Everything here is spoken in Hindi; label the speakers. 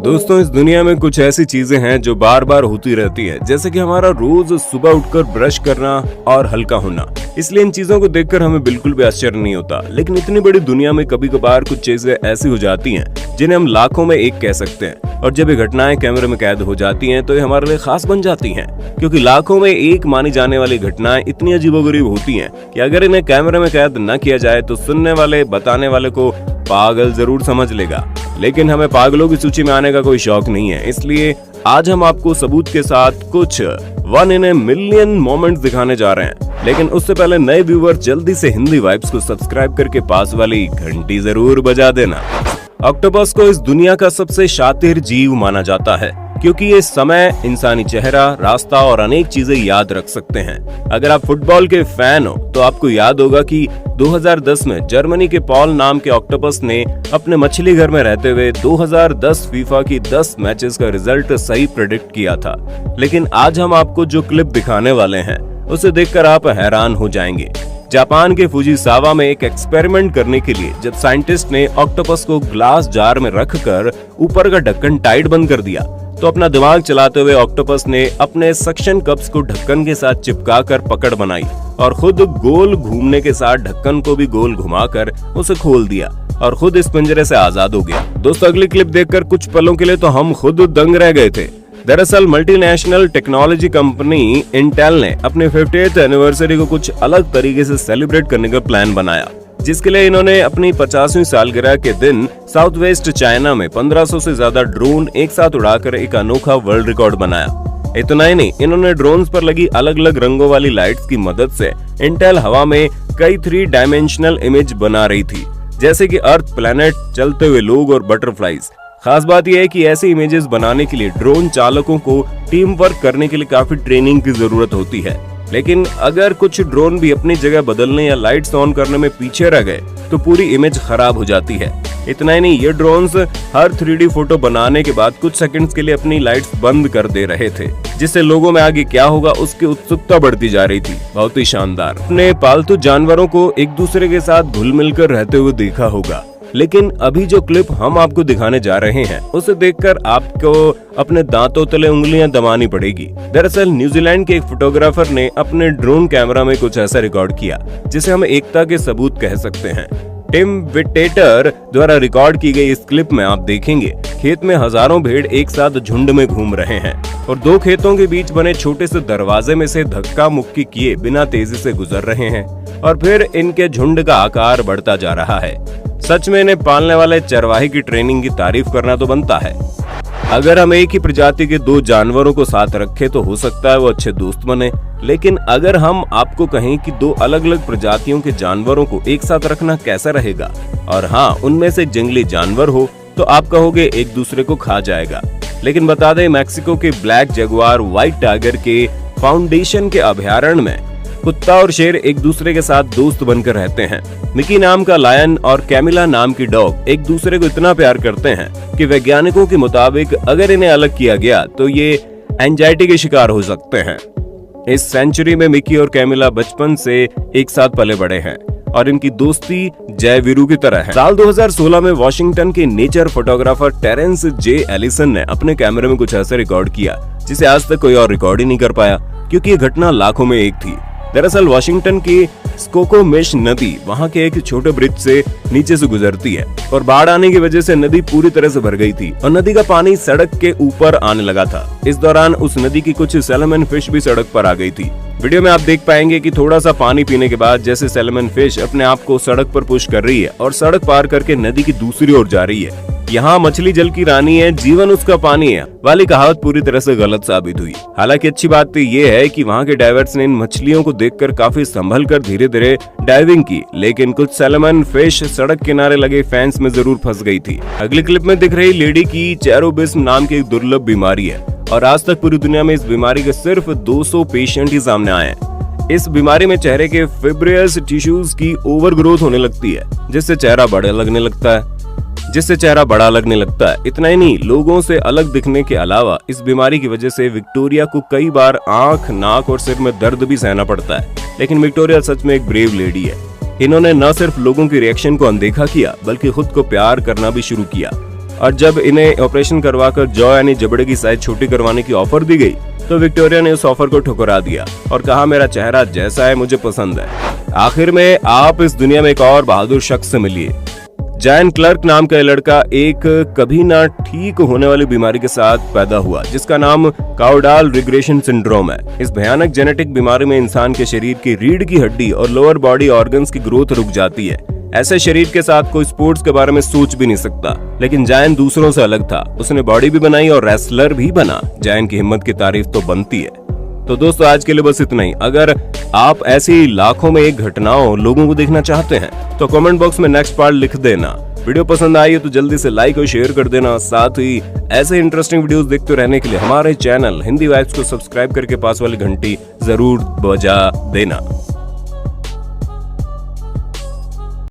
Speaker 1: दोस्तों, इस दुनिया में कुछ ऐसी चीजें हैं जो बार बार होती रहती है, जैसे कि हमारा रोज सुबह उठकर ब्रश करना और हल्का होना। इसलिए इन चीजों को देखकर हमें बिल्कुल भी आश्चर्य नहीं होता। लेकिन इतनी बड़ी दुनिया में कभी कभार कुछ चीजें ऐसी हो जाती हैं जिन्हें हम लाखों में एक कह सकते हैं, और जब ये घटनाएं कैमरे में कैद हो जाती हैं तो ये हमारे लिए खास बन जाती हैं, क्योंकि लाखों में एक मानी जाने वाली घटनाएं इतनी अजीबोगरीब होती हैं कि अगर इन्हें कैमरे में कैद न किया जाए तो सुनने वाले, बताने वाले को पागल जरूर समझ लेगा। लेकिन हमें पागलों की सूची में आने का कोई शौक नहीं है, इसलिए आज हम आपको सबूत के साथ कुछ 1 in a million मोमेंट्स दिखाने जा रहे हैं। लेकिन उससे पहले नए व्यूअर जल्दी से हिंदी वाइब्स को सब्सक्राइब करके पास वाली घंटी जरूर बजा देना। ऑक्टोपस को इस दुनिया का सबसे शातिर जीव माना जाता है, क्योंकि ये समय, इंसानी चेहरा, रास्ता और अनेक चीजें याद रख सकते हैं। अगर आप फुटबॉल के फैन हो तो आपको याद होगा कि 2010 में जर्मनी के पॉल नाम के ऑक्टोपस ने अपने मछली घर में रहते हुए 2010 फीफा की 10 मैचेस का रिजल्ट सही प्रेडिक्ट किया था। लेकिन आज हम आपको जो क्लिप दिखाने वाले हैं उसे देखकर आप हैरान हो जाएंगे। जापान के फुजिसावा में एक एक्सपेरिमेंट करने के लिए जब साइंटिस्ट ने ऑक्टोपस को ग्लास जार में रखकर ऊपर का ढक्कन टाइट बंद कर दिया, तो अपना दिमाग चलाते हुए ऑक्टोपस ने अपने सक्शन कप्स को ढक्कन के साथ चिपकाकर पकड़ बनाई और खुद गोल घूमने के साथ ढक्कन को भी गोल घुमाकर उसे खोल दिया और खुद इस पिंजरे से आजाद हो गया। दोस्तों, अगली क्लिप देखकर कुछ पलों के लिए तो हम खुद दंग रह गए थे। दरअसल मल्टीनेशनल टेक्नोलॉजी कंपनी इंटेल ने अपने 50th एनिवर्सरी को कुछ अलग तरीके से सेलिब्रेट करने का प्लान बनाया, जिसके लिए इन्होंने अपनी 50वीं सालगिरह के दिन साउथ वेस्ट चाइना में 1500 से ज्यादा ड्रोन एक साथ उड़ाकर एक अनोखा वर्ल्ड रिकॉर्ड बनाया। इतना ही नहीं, इन्होंने ड्रोन्स पर लगी अलग अलग रंगों वाली लाइट्स की मदद से इंटेल हवा में कई 3 डायमेंशनल इमेज बना रही थी, जैसे कि अर्थ, प्लैनेट, चलते हुए लोग और बटरफ्लाईज। खास बात यह है कि ऐसे इमेजेस बनाने के लिए ड्रोन चालकों को टीम वर्क करने के लिए काफी ट्रेनिंग की जरूरत होती है। लेकिन अगर कुछ ड्रोन भी अपनी जगह बदलने या लाइट्स ऑन करने में पीछे रह गए तो पूरी इमेज खराब हो जाती है। इतना ही नहीं, ये ड्रोन्स हर 3D फोटो बनाने के बाद कुछ सेकंड्स के लिए अपनी लाइट्स बंद कर दे रहे थे, जिससे लोगों में आगे क्या होगा उसकी उत्सुकता बढ़ती जा रही थी। बहुत ही शानदार। अपने पालतू जानवरों को एक दूसरे के साथ घुल मिलकर रहते हुए देखा होगा, लेकिन अभी जो क्लिप हम आपको दिखाने जा रहे हैं उसे देखकर आपको अपने दांतों तले उंगलियां दबानी पड़ेगी। दरअसल न्यूजीलैंड के एक फोटोग्राफर ने अपने ड्रोन कैमरा में कुछ ऐसा रिकॉर्ड किया जिसे हम एकता के सबूत कह सकते हैं। टिम विटेटर द्वारा रिकॉर्ड की गई इस क्लिप में आप देखेंगे खेत में हजारों भेड़ एक साथ झुंड में घूम रहे हैं और 2 खेतों के बीच बने छोटे से दरवाजे में से धक्का मुक्की किए बिना तेजी से गुजर रहे हैं और फिर इनके झुंड का आकार बढ़ता जा रहा है। सच में इन्हें पालने वाले चरवाहे की ट्रेनिंग की तारीफ करना तो बनता है। अगर हम एक ही प्रजाति के 2 जानवरों को साथ रखें तो हो सकता है वो अच्छे दोस्त बने, लेकिन अगर हम आपको कहें कि 2 अलग अलग प्रजातियों के जानवरों को एक साथ रखना कैसा रहेगा, और हाँ, उनमें से जंगली जानवर हो, तो आप कहोगे एक दूसरे को खा जाएगा। लेकिन बता दें, मैक्सिको के ब्लैक जगुआर व्हाइट टाइगर के फाउंडेशन के अभयारण्य में कुत्ता और शेर एक दूसरे के साथ दोस्त बनकर रहते हैं। मिकी नाम का लायन और कैमिला नाम की डॉग एक दूसरे को इतना प्यार करते हैं कि वैज्ञानिकों के मुताबिक अगर इन्हें अलग किया गया तो ये एंजाइटी के शिकार हो सकते हैं। इस सेंचुरी में मिकी और कैमिला बचपन से एक साथ पले बड़े हैं और इनकी दोस्ती जय वीरू की तरह है। साल 2016 में वॉशिंगटन के नेचर फोटोग्राफर टेरेंस जे एलिसन ने अपने कैमरे में कुछ ऐसा रिकॉर्ड किया जिसे आज तक कोई और रिकॉर्ड ही नहीं कर पाया, क्योंकि ये घटना लाखों में एक थी। दरअसल वॉशिंगटन की स्कोकोमिश नदी वहां के एक छोटे ब्रिज से नीचे से गुजरती है और बाढ़ आने की वजह से नदी पूरी तरह से भर गई थी और नदी का पानी सड़क के ऊपर आने लगा था। इस दौरान उस नदी की कुछ सैल्मन फिश भी सड़क पर आ गई थी। वीडियो में आप देख पाएंगे कि थोड़ा सा पानी पीने के बाद जैसे सैल्मन फिश अपने आप को सड़क पर पुश कर रही है और सड़क पार करके नदी की दूसरी ओर जा रही है। यहाँ मछली जल की रानी है, जीवन उसका पानी है वाली कहावत पूरी तरह से गलत साबित हुई। हालांकि अच्छी बात तो ये है कि वहाँ के डाइवर्स ने इन मछलियों को देखकर काफी संभल कर धीरे धीरे डाइविंग की, लेकिन कुछ सैल्मन फिश सड़क किनारे लगे फेंस में जरूर फंस गई थी। अगली क्लिप में दिख रही लेडी की चेरोबिस्म नाम की एक दुर्लभ बीमारी है और आज तक पूरी दुनिया में इस बीमारी के सिर्फ 200 पेशेंट ही सामने आए हैं। इस बीमारी में चेहरे के फिब्रियस टिश्यूज की ओवर ग्रोथ होने लगती है, जिससे चेहरा बड़ा लगने लगता है। इतना ही नहीं, लोगों से अलग दिखने के अलावा इस बीमारी की वजह से विक्टोरिया को कई बार आंख, नाक और सिर में दर्द भी सहना पड़ता है। लेकिन विक्टोरिया सच में एक ब्रेव लेडी है। इन्होंने न सिर्फ लोगों की रिएक्शन को अनदेखा किया बल्कि खुद को प्यार करना भी शुरू किया और जब इन्हें ऑपरेशन करवाकर जॉ यानी जबड़े की साइज छोटी करवाने की ऑफर दी गई तो विक्टोरिया ने उस ऑफर को ठुकरा दिया और कहा मेरा चेहरा जैसा है मुझे पसंद है। आखिर में आप इस दुनिया में एक और बहादुर शख्स से मिलिए। जैन क्लर्क नाम का लड़का एक कभी ना ठीक होने वाली बीमारी के साथ पैदा हुआ जिसका नाम काउडाल रिग्रेशन सिंड्रोम है। इस भयानक जेनेटिक बीमारी में इंसान के शरीर की रीढ़ की हड्डी और लोअर बॉडी ऑर्गन्स की ग्रोथ रुक जाती है। ऐसे शरीर के साथ कोई स्पोर्ट्स के बारे में सोच भी नहीं सकता, लेकिन जैन दूसरों से अलग था। उसने बॉडी भी बनाई और रेसलर भी बना। जैन की हिम्मत की तारीफ तो बनती है। तो दोस्तों आज के लिए बस इतना ही। अगर आप ऐसी लाखों में एक घटनाओं लोगों को देखना चाहते हैं तो कमेंट बॉक्स में नेक्स्ट पार्ट लिख देना। वीडियो पसंद आई है तो जल्दी से लाइक और शेयर कर देना। साथ ही ऐसे इंटरेस्टिंग वीडियोस देखते रहने के लिए हमारे चैनल हिंदी वाइब्स को सब्सक्राइब करके पास वाली घंटी जरूर बजा देना।